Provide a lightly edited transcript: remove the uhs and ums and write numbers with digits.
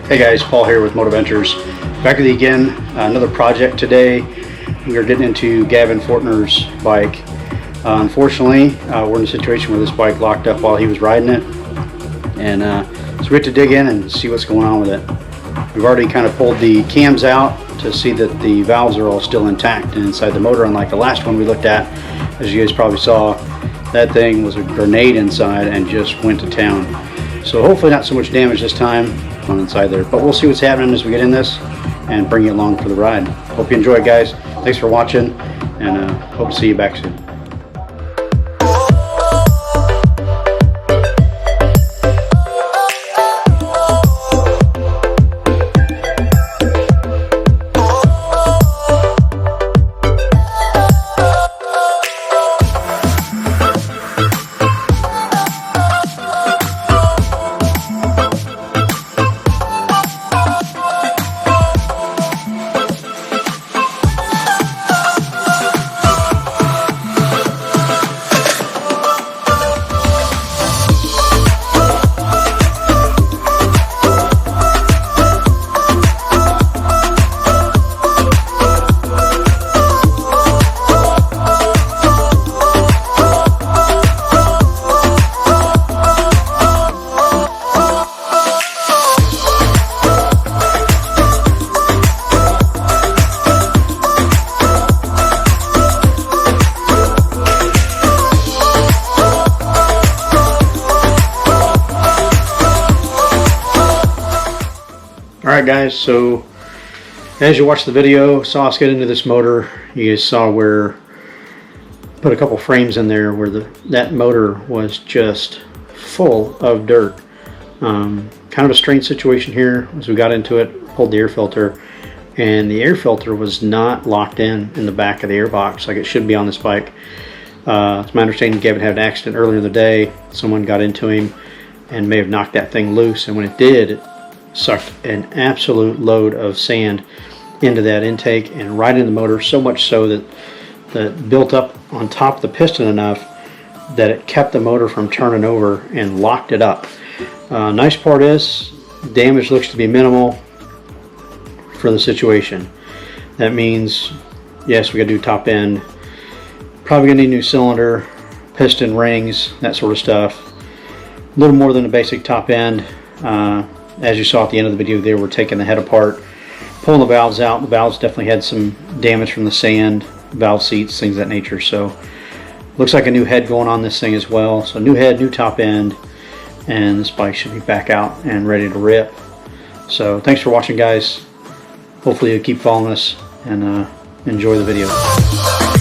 Hey guys, Paul here with MotoVentures. Back at it again, another project today. We are getting into Gavin Fortner's bike. Unfortunately, we're in a situation where this bike locked up while he was riding it. And so we have to dig in and see what's going on with it. We've already kind of pulled the cams out to see that the valves are all still intact and inside the motor, unlike the last one we looked at. As you guys probably saw, that thing was a grenade inside and just went to town. So hopefully not so much damage this time on inside there, but we'll see what's happening as we get in this and bring you along for the ride. Hope you enjoy it, guys. Thanks for watching, and hope to see you back soon. Alright guys, so as you watched the video, saw us get into this motor, you guys saw where put a couple frames in there where that motor was just full of dirt. Kind of a strange situation here as we got into it, pulled the air filter, and the air filter was not locked in the back of the air box like it should be on this bike. It's my understanding Gavin had an accident earlier in the day. Someone got into him and may have knocked that thing loose, and when it did, it sucked an absolute load of sand into that intake and right in the motor, so much so that that built up on top of the piston enough that it kept the motor from turning over and locked it up. Nice part is damage looks to be minimal for the situation. That means yes, we got to do top end, probably gonna need a new cylinder, piston rings, that sort of stuff. A little more than a basic top end. As you saw at the end of the video, they were taking the head apart, pulling the valves out. The valves definitely had some damage from the sand, valve seats, things of that nature. So looks like a new head going on this thing as well. So new head, new top end, and this bike should be back out and ready to rip. So thanks for watching, guys. Hopefully you keep following us and enjoy the video.